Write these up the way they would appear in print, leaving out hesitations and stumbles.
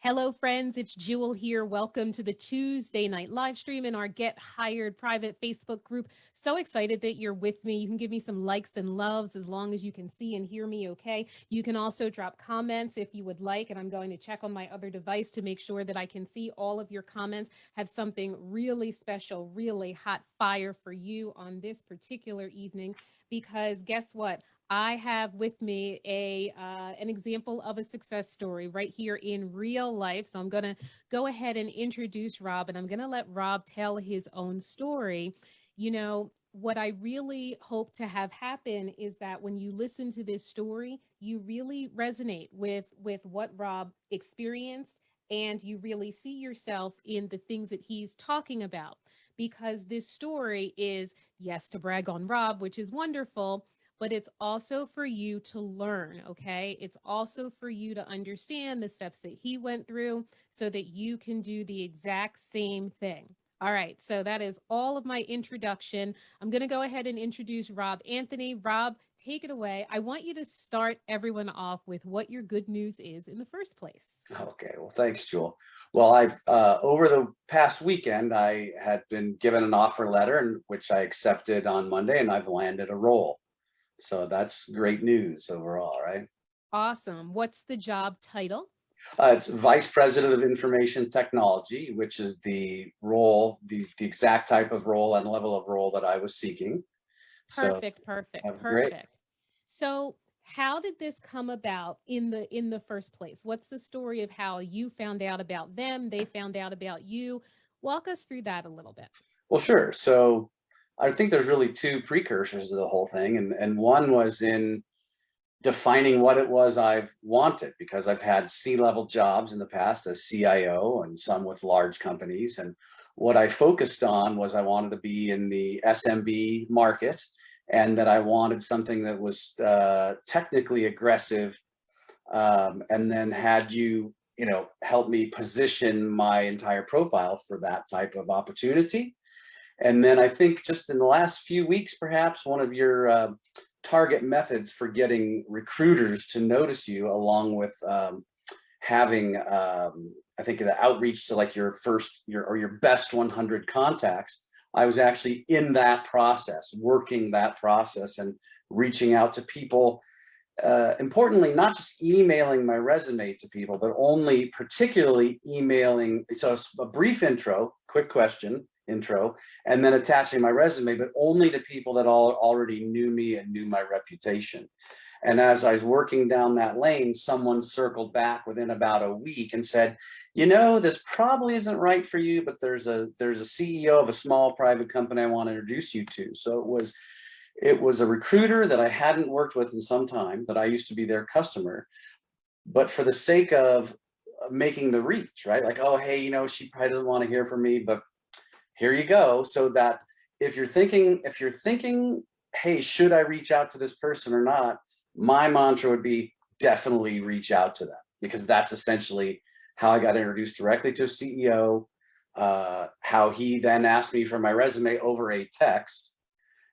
Hello, friends. It's Jewel here. Welcome to the Tuesday night live stream in our Get Hired private Facebook group. So excited that you're with me. You can give me some likes and loves as long as you can see and hear me okay. You can also drop comments if you would like, and I'm going to check on my other device to make sure that I can see all of your comments. Have something really special, really hot fire for you on this particular evening because guess what? I have with me a an example of a success story right here in real life. So I'm going to go ahead and introduce Rob, and I'm going to let Rob tell his own story. What I really hope to have happen is that when you listen to this story, you really resonate with what Rob experienced and you really see yourself in the things that he's talking about because this story is, yes, to brag on Rob, which is wonderful, but it's also for you to learn, okay? It's also for you to understand the steps that he went through so that you can do the exact same thing. All right, so that is all of my introduction. I'm going to go ahead and introduce Rob Anthony. Rob, take it away. I want you to start everyone off with what your good news is in the first place. Okay, well, thanks, Jewel. Well, I've over the past weekend, I had been given an offer letter, which I accepted on Monday, and I've landed a role. So that's great news overall, right? Awesome. What's the job title? It's Vice President of Information Technology, which is the role, the exact type of role and level of role that I was seeking. So Perfect, perfect, that's great. perfect. So, how did this come about in the first place? What's the story of how you found out about them, they found out about you? Walk us through that a little bit. Well, sure. So I think there's really two precursors to the whole thing, and one was in defining what it was I've wanted because I've had C-level jobs in the past as CIO and some with large companies. And what I focused on was I wanted to be in the SMB market and that I wanted something that was technically aggressive and then had help me position my entire profile for that type of opportunity. And then I think just in the last few weeks, perhaps one of your target methods for getting recruiters to notice you, along with having, I think, the outreach to like your best 100 contacts. I was actually in that process, working that process and reaching out to people. Importantly, not just emailing my resume to people, but only particularly emailing. So a brief intro, quick question, intro, and then attaching my resume, but only to people that already knew me and knew my reputation. And as I was working down that lane, someone circled back within about a week and said, this probably isn't right for you, but there's a CEO of a small private company I want to introduce you to. So it was a recruiter that I hadn't worked with in some time, that I used to be their customer, but for the sake of making the reach, right? Like, oh, hey, she probably doesn't want to hear from me, but here you go. So that if you're thinking, hey, should I reach out to this person or not? My mantra would be definitely reach out to them, because that's essentially how I got introduced directly to a CEO, how he then asked me for my resume over a text.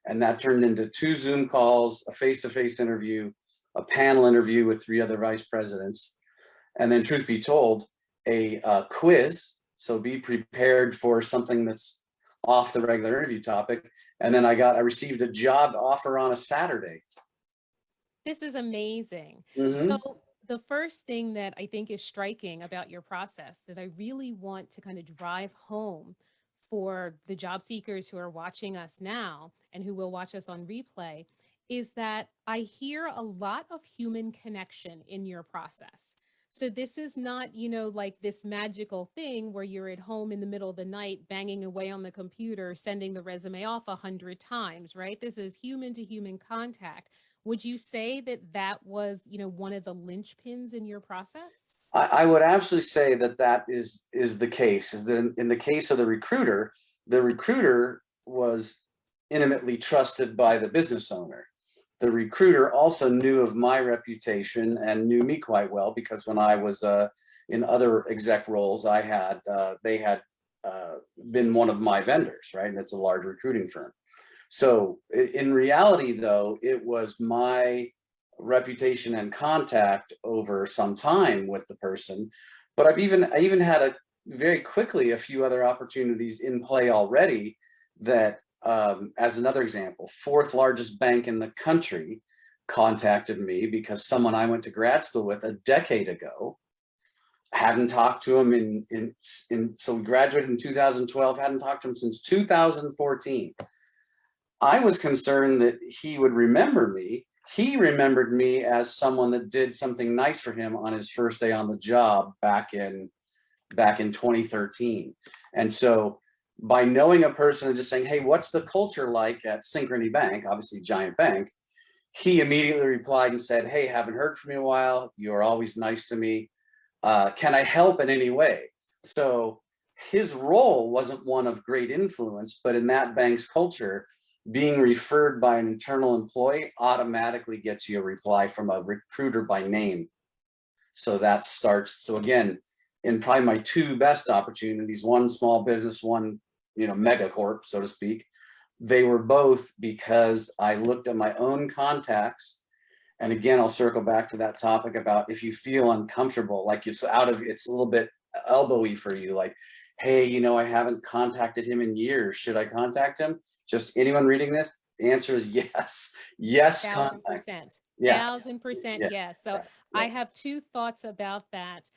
And that turned into 2 Zoom calls, a face-to-face interview, a panel interview with 3 other vice presidents. And then, truth be told, a quiz. So be prepared for something that's off the regular interview topic. And then I received a job offer on a Saturday. This is amazing. Mm-hmm. So, the first thing that I think is striking about your process that I really want to kind of drive home for the job seekers who are watching us now and who will watch us on replay is that I hear a lot of human connection in your process. So this is not, like this magical thing where you're at home in the middle of the night banging away on the computer, sending the resume off 100 times, right? This is human to human contact. Would you say that that was, one of the linchpins in your process? I would absolutely say that is the case. Is that in the case of the recruiter was intimately trusted by the business owner. The recruiter also knew of my reputation and knew me quite well, because when I was in other exec roles, they had been one of my vendors, right? And it's a large recruiting firm. So in reality, though, it was my reputation and contact over some time with the person But I even had very quickly a few other opportunities in play already that, as another example, fourth largest bank in the country contacted me because someone I went to grad school with a decade ago. Hadn't talked to him so we graduated in 2012, hadn't talked to him since 2014. I was concerned that he would remember me. He remembered me as someone that did something nice for him on his first day on the job back in 2013. And so by knowing a person and just saying, hey, what's the culture like at Synchrony Bank, obviously giant bank, he immediately replied and said, hey, haven't heard from you in a while. You're always nice to me. Can I help in any way? So his role wasn't one of great influence, but in that bank's culture, being referred by an internal employee automatically gets you a reply from a recruiter by name. So that starts. So again, in probably my two best opportunities, one small business, one, mega corp, so to speak, they were both because I looked at my own contacts. And again, I'll circle back to that topic about if you feel uncomfortable, like it's a little bit elbowy for you, like, hey, I haven't contacted him in years. Should I contact him? Just anyone reading this, the answer is yes. Yes, 1,000%. Yeah. 1,000% Yeah. yes. So Yeah. I have two thoughts about that.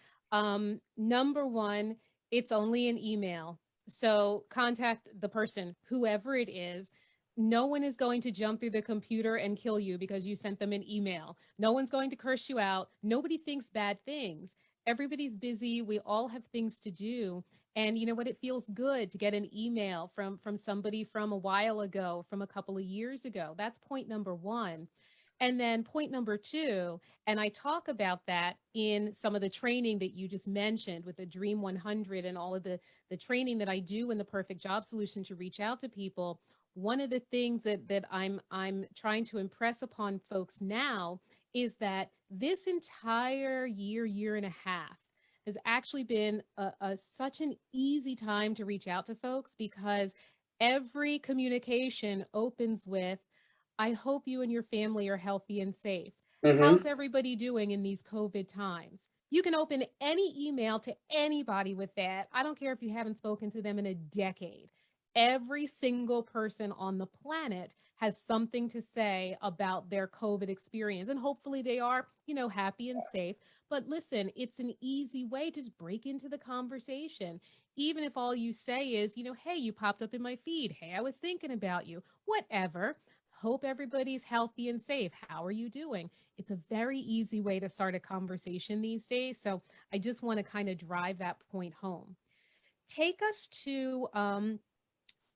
Number one, it's only an email. So contact the person, whoever it is. No one is going to jump through the computer and kill you because you sent them an email. No one's going to curse you out. Nobody thinks bad things. Everybody's busy. We all have things to do. And you know what? It feels good to get an email from somebody from a while ago, from a couple of years ago. That's point number one. And then point number two, and I talk about that in some of the training that you just mentioned with the Dream 100 and all of the training that I do in the Perfect Job Solution to reach out to people. One of the things that I'm trying to impress upon folks now is that this entire year and a half has actually been such an easy time to reach out to folks because every communication opens with, I hope you and your family are healthy and safe. Mm-hmm. How's everybody doing in these COVID times? You can open any email to anybody with that. I don't care if you haven't spoken to them in a decade. Every single person on the planet has something to say about their COVID experience. And hopefully they are, happy and safe. But listen, it's an easy way to just break into the conversation. Even if all you say is, hey, you popped up in my feed. Hey, I was thinking about you. Whatever. Hope everybody's healthy and safe. How are you doing? It's a very easy way to start a conversation these days. So I just want to kind of drive that point home. Take us to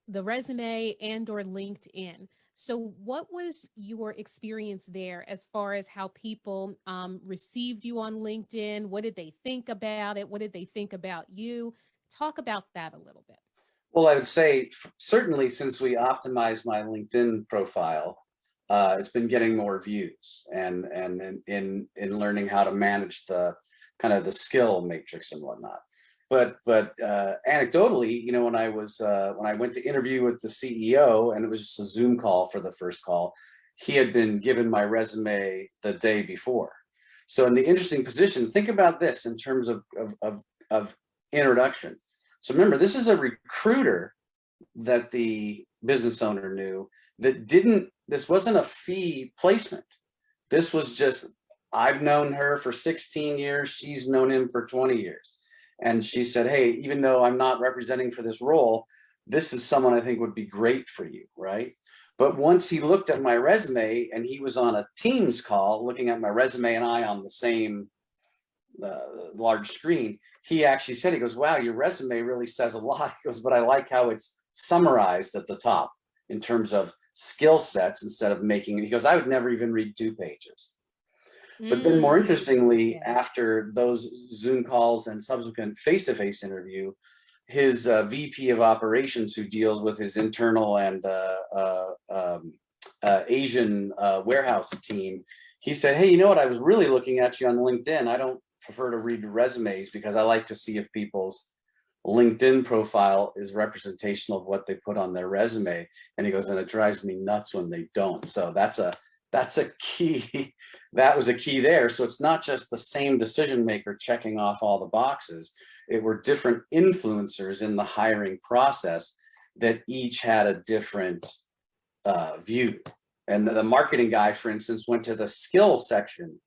the resume and or LinkedIn. So what was your experience there as far as how people received you on LinkedIn? What did they think about it? What did they think about you? Talk about that a little bit. Well, I would say certainly since we optimized my LinkedIn profile, it's been getting more views and in learning how to manage the kind of the skill matrix and whatnot. But anecdotally, when I went to interview with the CEO and it was just a Zoom call for the first call, he had been given my resume the day before. So in the interesting position, think about this in terms of introduction. So remember, this is a recruiter that the business owner knew this wasn't a fee placement. This was just, I've known her for 16 years. She's known him for 20 years. And she said, hey, even though I'm not representing for this role, this is someone I think would be great for you, right? But once he looked at my resume and he was on a Teams call looking at my resume and I on the same large screen, he actually said, he goes, wow, your resume really says a lot. He goes, but I like how it's summarized at the top in terms of skill sets instead of making it. He goes, I would never even read 2 pages. But then more interestingly, after those Zoom calls and subsequent face-to-face interview, his VP of operations, who deals with his internal and Asian warehouse team, he said, hey, you know what? I was really looking at you on LinkedIn. I don't prefer to read resumes because I like to see if people's LinkedIn profile is representational of what they put on their resume. And he goes, and it drives me nuts when they don't. So that's That's a key. That was a key there. So it's not just the same decision maker checking off all the boxes. It were different influencers in the hiring process that each had a different view. And the marketing guy, for instance, went to the skills section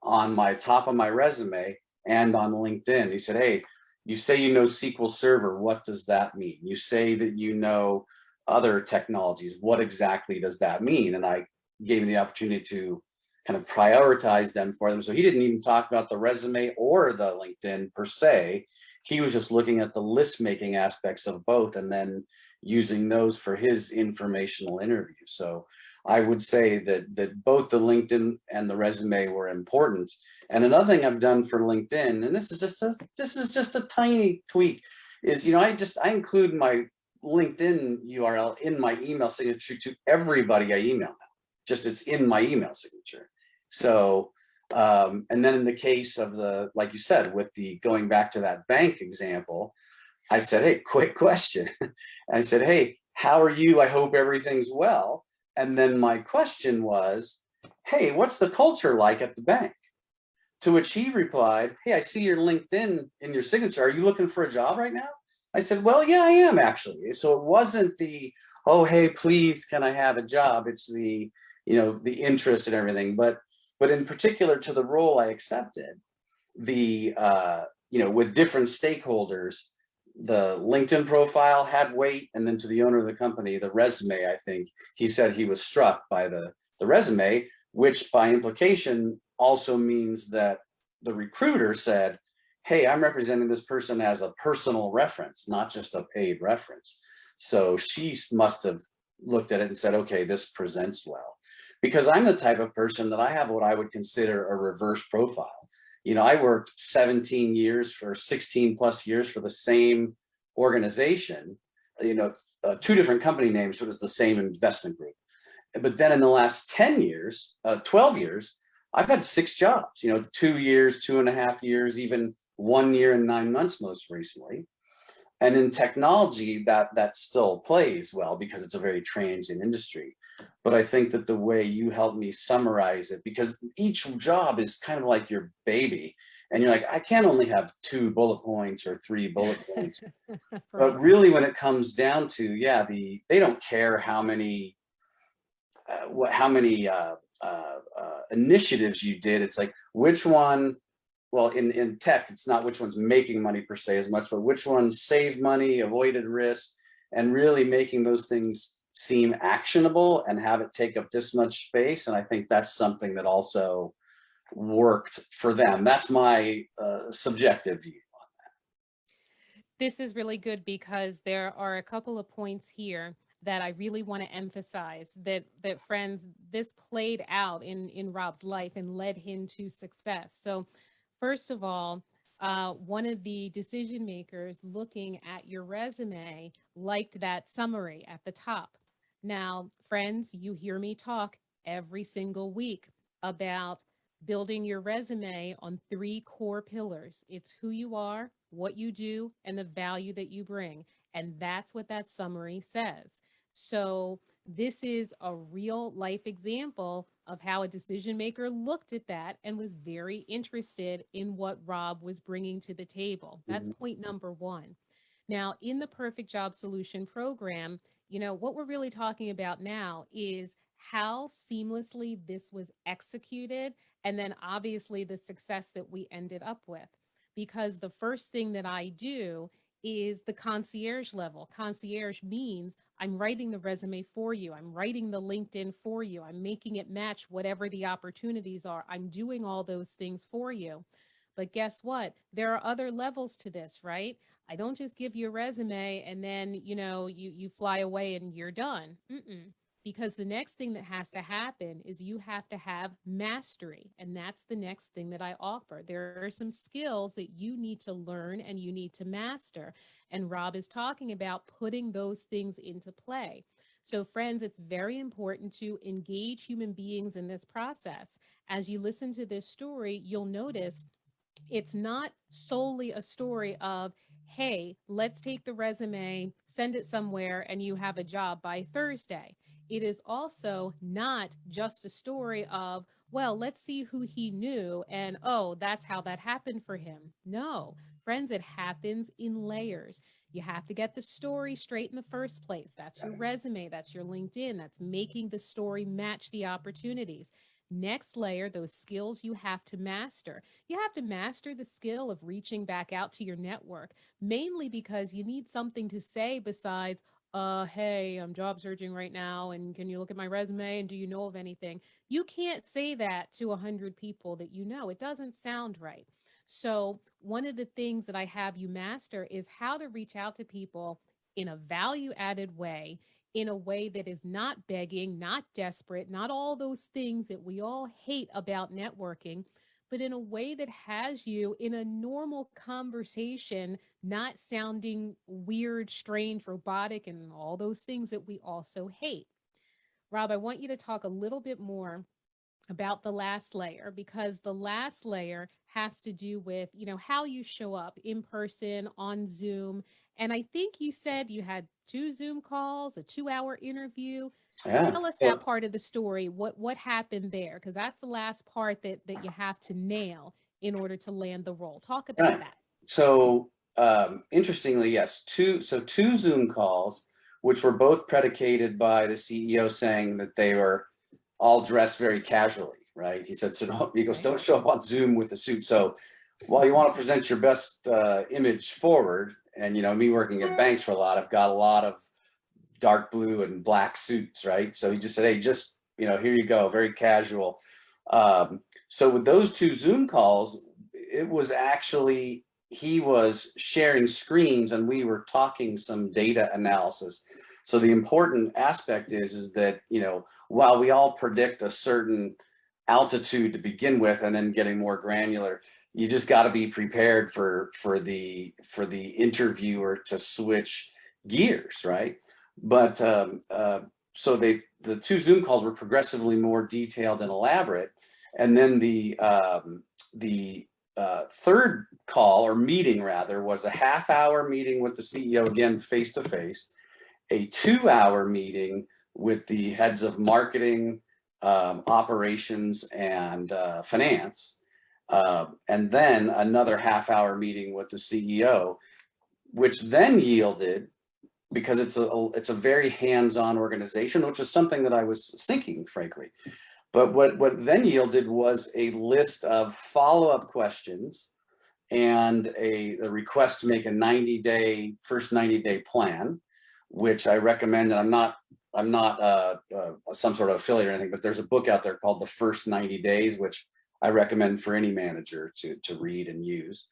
on my top of my resume and on LinkedIn. He said, hey, you say you know SQL Server. What does that mean? You say that you know other technologies. What exactly does that mean? And I gave him the opportunity to kind of prioritize them for them. So he didn't even talk about the resume or the LinkedIn per se. He was just looking at the list making aspects of both and then using those for his informational interview. So I would say that both the LinkedIn and the resume were important. And another thing I've done for LinkedIn, and this is just a tiny tweak, is I include my LinkedIn URL in my email signature to everybody I email now. Just it's in my email signature. So and then in the case of the, like you said, with the going back to that bank example, I said, hey, quick question. I said, hey, how are you? I hope everything's well. And then my question was, hey, what's the culture like at the bank? To which he replied, hey, I see your LinkedIn in your signature. Are you looking for a job right now? I said, well, yeah, I am actually. So it wasn't the, oh, hey, please, can I have a job? It's the, the interest and everything. But in particular to the role I accepted, the, with different stakeholders, the LinkedIn profile had weight, and then to the owner of the company, the resume, I think he said he was struck by the resume, which by implication also means that the recruiter said, hey, I'm representing this person as a personal reference, not just a paid reference. So she must have looked at it and said, okay, this presents well. Because I'm the type of person that I have what I would consider a reverse profile. I worked 17 years for 16 plus years for the same organization, two different company names, but it's the same investment group. But then in the last 10 years, 12 years, I've had 6 jobs, 2 years, 2.5 years, even 1 year and 9 months most recently. And in technology, that still plays well because it's a very transient industry. But I think that the way you helped me summarize it, because each job is kind of like your baby, and you're like, I can't only have 2 bullet points or 3 bullet points. Right. But really, when it comes down to, yeah, they don't care how many initiatives you did. It's like which one. Well, in tech, it's not which one's making money per se as much, but which one saved money, avoided risk, and really making those things seem actionable and have it take up this much space. And I think that's something that also worked for them. That's my subjective view. This is really good because there are a couple of points here that I really want to emphasize that friends, this played out in Rob's life and led him to success. So first of all, one of the decision makers looking at your resume liked that summary at the top. Now, friends, you hear me talk every single week about building your resume on 3 core pillars. It's who you are, what you do, and the value that you bring. And that's what that summary says. So, this is a real life example of how a decision maker looked at that and was very interested in what Rob was bringing to the table. That's Mhm. point number 1. Now, in the Perfect Job Solution program, what we're really talking about now is how seamlessly this was executed, and then obviously the success that we ended up with. Because the first thing that I do is the concierge level. Concierge means I'm writing the resume for you, I'm writing the LinkedIn for you, I'm making it match whatever the opportunities are. I'm doing all those things for you. But guess what? There are other levels to this, right? I don't just give you a resume and then, you fly away and you're done. Mm-mm. Because the next thing that has to happen is you have to have mastery. And that's the next thing that I offer. There are some skills that you need to learn and you need to master. And Rob is talking about putting those things into play. So, friends, it's very important to engage human beings in this process. As you listen to this story, you'll notice it's not solely a story of, hey, let's take the resume, send it somewhere, and you have a job by Thursday. it is also not just a story of, well, let's see who he knew and oh, that's how that happened for him. No, friends, it happens in layers. You have to get the story straight in the first place. That's your resume, that's your LinkedIn, that's making the story match the opportunities. Next layer, those skills you have to master. You have to master the skill of reaching back out to your network, mainly because you need something to say besides, hey, I'm job searching right now, and can you look at my resume and do you know of anything? You can't say that to 100 people that you know. It doesn't sound right. So, one of the things that I have you master is how to reach out to people in a value added way, in a way that is not begging, not desperate, not all those things that we all hate about networking, but in a way that has you in a normal conversation, not sounding weird, strange, robotic, and all those things that we also hate. Rob, I want you to talk a little bit more about the last layer, because the last layer has to do with, how you show up in person on Zoom. And I think you said you had two Zoom calls, a 2-hour interview. Yeah. Tell us that part of the story. What happened there? Because that's the last part that you have to nail in order to land the role. Talk about Right. that. So interestingly, yes, two Zoom calls, which were both predicated by the CEO saying that they were all dressed very casually, right? He said, so don't, he goes, Okay. don't show up on Zoom with a suit. So while you want to present your best image forward, and me working at banks for a lot, I've got a lot of dark blue and black suits, right? So he just said, hey, just here you go, very casual. So with those two Zoom calls, it was actually, he was sharing screens and we were talking some data analysis. So the important aspect is that, while we all predict a certain altitude to begin with and then getting more granular, you just got to be prepared for the interviewer to switch gears, right? But so the two Zoom calls were progressively more detailed and elaborate, and then the third call, or meeting rather, was a half-hour meeting with the CEO, again face to face, a 2-hour meeting with the heads of marketing, operations, and finance, and then another half-hour meeting with the CEO, which then yielded, because it's a very hands-on organization, which is something that I was thinking, frankly. But what then yielded was a list of follow-up questions and a request to make a 90-day, first 90-day plan, which I recommend. And I'm not some sort of affiliate or anything, but there's a book out there called The First 90 Days, which I recommend for any manager to read and use.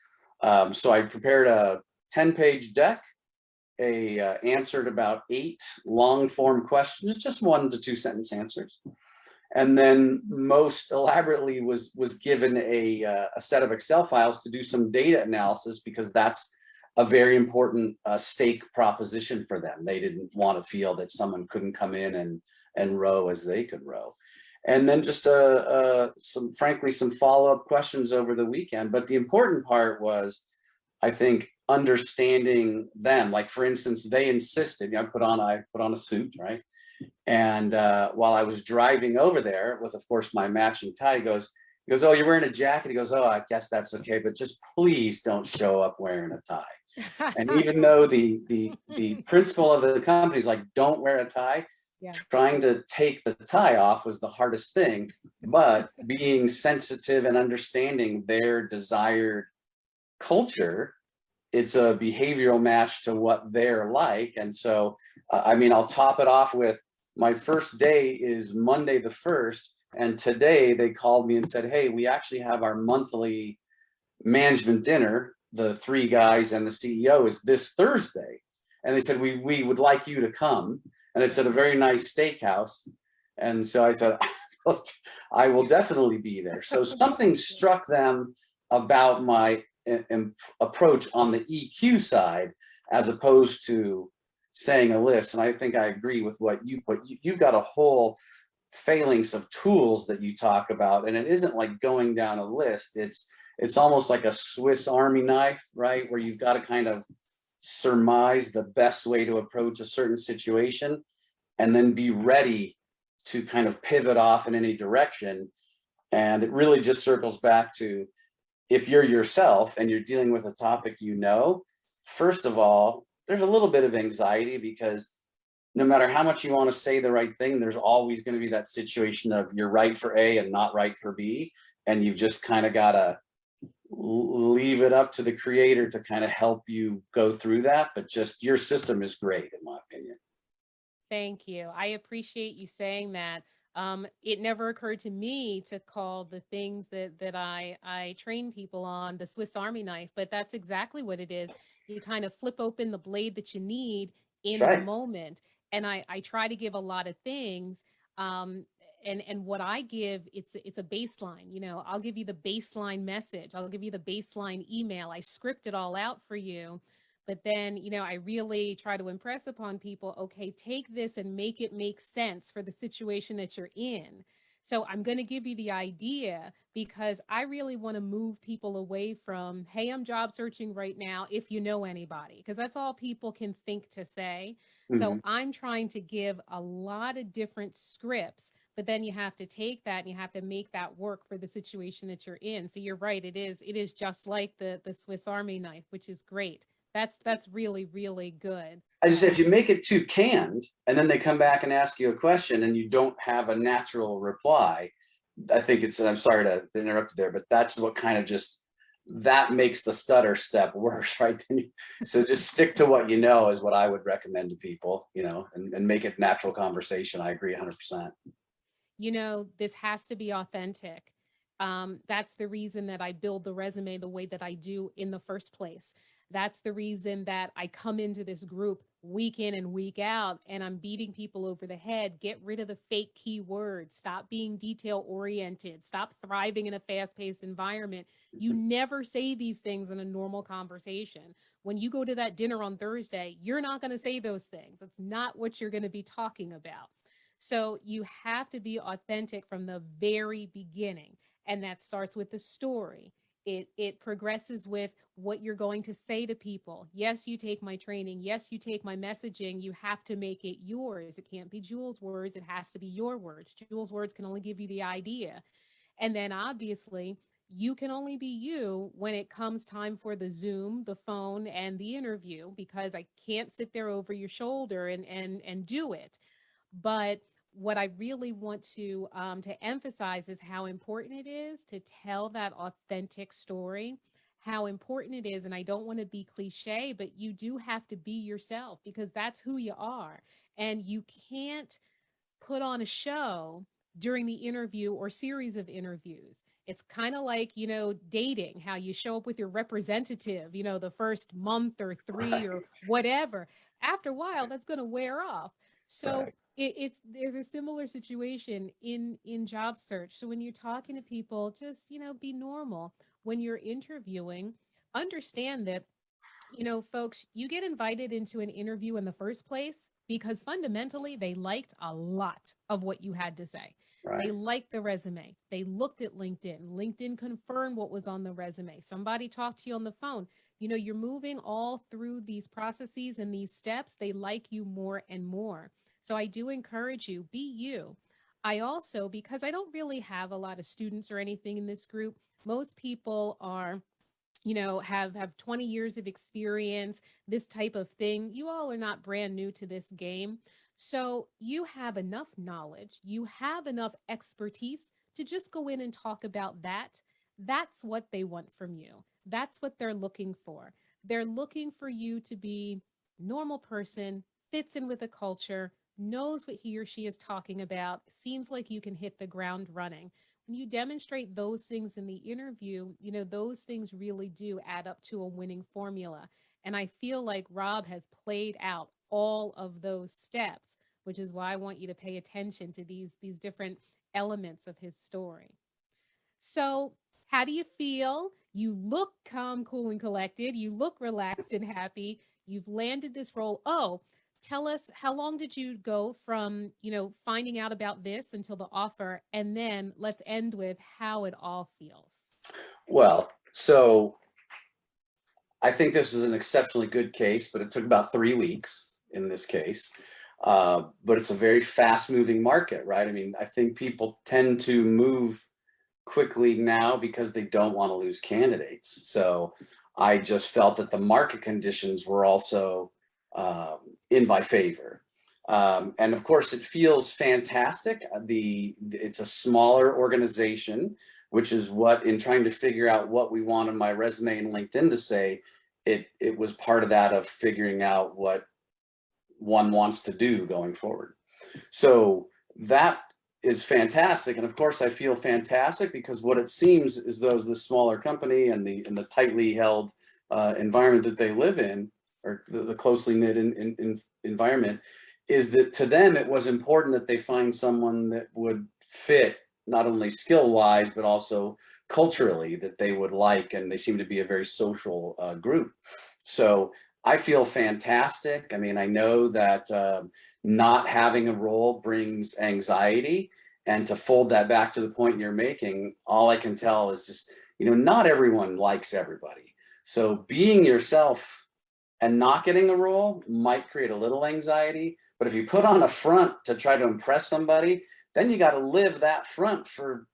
So I prepared a 10-page deck, answered about 8 long form questions, just 1 to 2 sentence answers, and then most elaborately was given a set of Excel files to do some data analysis, because that's a very important stake proposition for them. They didn't want to feel that someone couldn't come in and row as they could row. And then just some follow-up questions over the weekend. But the important part was, I think, understanding them. Like, for instance, they insisted, I put on a suit, right? And while I was driving over there with, of course, my matching tie, he goes, oh, you're wearing a jacket? He goes, oh, I guess that's okay, but just please don't show up wearing a tie. And even though the principal of the company is like, don't wear a tie, Yeah. trying to take the tie off was the hardest thing. But being sensitive and understanding their desired culture, it's a behavioral match to what they're like. And so, I'll top it off with, my first day is Monday the 1st. And today they called me and said, hey, we actually have our monthly management dinner. The 3 guys and the CEO is this Thursday. And they said, we would like you to come. And it's at a very nice steakhouse. And so I said, I will definitely be there. So something struck them about my approach on the EQ side, as opposed to saying a list. And I think I agree with what you put. You've got a whole phalanx of tools that you talk about, and it isn't like going down a list. It's almost like a Swiss Army knife, right? Where you've got to kind of surmise the best way to approach a certain situation. and then be ready to kind of pivot off in any direction. And it really just circles back to, if you're yourself and you're dealing with a topic, first of all, there's a little bit of anxiety, because no matter how much you want to say the right thing, there's always going to be that situation of you're right for A and not right for B. And you've just kind of got to leave it up to the creator to kind of help you go through that. But just your system is great, in my opinion. Thank you. I appreciate you saying that. It never occurred to me to call the things that I train people on the Swiss Army knife, but that's exactly what it is. You kind of flip open the blade that you need That's in the right. moment. And I try to give a lot of things. And what I give, it's a baseline. I'll give you the baseline message. I'll give you the baseline email. I script it all out for you. But then, I really try to impress upon people, okay, take this and make it make sense for the situation that you're in. So I'm going to give you the idea, because I really want to move people away from, hey, I'm job searching right now, if you know anybody, because that's all people can think to say. Mm-hmm. So I'm trying to give a lot of different scripts, but then you have to take that and you have to make that work for the situation that you're in. So you're right, it is just like the Swiss Army knife, which is great. That's really, really good. I just say, if you make it too canned and then they come back and ask you a question and you don't have a natural reply, I think I'm sorry to interrupt you there, but that's what kind of just, that makes the stutter step worse, right? So just stick to what you know is what I would recommend to people, and make it natural conversation. I agree 100%. This has to be authentic. That's the reason that I build the resume the way that I do in the first place. That's the reason that I come into this group week in and week out and I'm beating people over the head. Get rid of the fake keywords. Stop being detail oriented. Stop thriving in a fast paced environment. You never say these things in a normal conversation. When you go to that dinner on Thursday, you're not going to say those things. That's not what you're going to be talking about. So you have to be authentic from the very beginning. And that starts with the story. It progresses with what you're going to say to people. Yes, you take my training. Yes, you take my messaging. You have to make it yours. It can't be Jules' words. It has to be your words. Jules' words can only give you the idea. And then obviously, you can only be you when it comes time for the Zoom, the phone, and the interview, because I can't sit there over your shoulder and do it. But what I really want to emphasize is how important it is to tell that authentic story, how important it is. And I don't want to be cliche, but you do have to be yourself, because that's who you are. And you can't put on a show during the interview or series of interviews. It's kind of like, dating, how you show up with your representative, the first month or three Right. or whatever. After a while, that's going to wear off. So Right. there's a similar situation in job search. So when you're talking to people, just, be normal. When you're interviewing, understand that, folks, you get invited into an interview in the first place because fundamentally they liked a lot of what you had to say. They Right. liked the resume. They looked at LinkedIn. LinkedIn confirmed what was on the resume. Somebody talked to you on the phone. You're moving all through these processes and these steps. They like you more and more. So I do encourage you, be you. I also, because I don't really have a lot of students or anything in this group, most people are, have 20 years of experience, this type of thing. You all are not brand new to this game. So you have enough knowledge, you have enough expertise to just go in and talk about that. That's what they want from you. That's what they're looking for. They're looking for you to be normal person, fits in with the culture, knows what he or she is talking about, seems like you can hit the ground running. When you demonstrate those things in the interview, those things really do add up to a winning formula. And I feel like Rob has played out all of those steps, which is why I want you to pay attention to these different elements of his story. So, how do you feel? You look calm, cool, and collected. You look relaxed and happy. You've landed this role. Oh, tell us, how long did you go from, finding out about this until the offer? And then let's end with how it all feels. Well, so I think this was an exceptionally good case, but it took about 3 weeks in this case. But it's a very fast moving market, right? I mean, I think people tend to move quickly now because they don't want to lose candidates. So I just felt that the market conditions were also in my favor. And of course, it feels fantastic. It's a smaller organization, which is what, in trying to figure out what we want on my resume and LinkedIn to say, it was part of that, of figuring out what one wants to do going forward. So that is fantastic. And of course, I feel fantastic because what it seems is those the smaller company and the tightly held environment that they live in, or the closely knit in environment, is that to them it was important that they find someone that would fit not only skill wise but also culturally, that they would like, and they seem to be a very social group. So I feel fantastic. I mean, I know that not having a role brings anxiety, and to fold that back to the point you're making, all I can tell is just, not everyone likes everybody. So being yourself and not getting a role might create a little anxiety, but if you put on a front to try to impress somebody, then you got to live that front for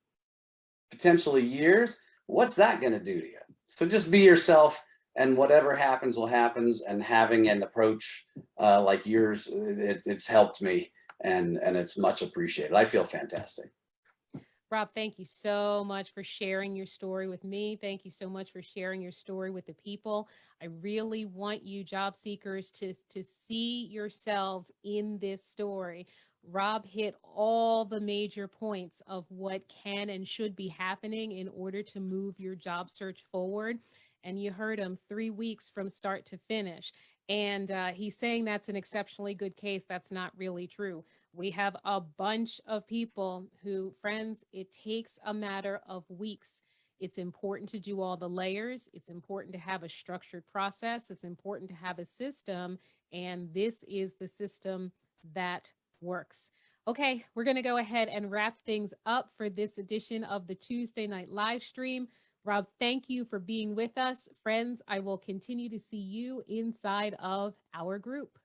potentially years. What's that going to do to you? So just be yourself, and whatever happens will happens. And having an approach like yours, it's helped me, and it's much appreciated. I feel fantastic. Rob, thank you so much for sharing your story with me. Thank you so much for sharing your story with the people. I really want you job seekers to see yourselves in this story. Rob hit all the major points of what can and should be happening in order to move your job search forward. And you heard him, 3 weeks from start to finish. And he's saying that's an exceptionally good case. That's not really true. We have a bunch of people who, friends, it takes a matter of weeks. It's important to do all the layers. It's important to have a structured process. It's important to have a system. And this is the system that works. Okay, we're going to go ahead and wrap things up for this edition of the Tuesday night live stream. Rob, thank you for being with us. Friends, I will continue to see you inside of our group.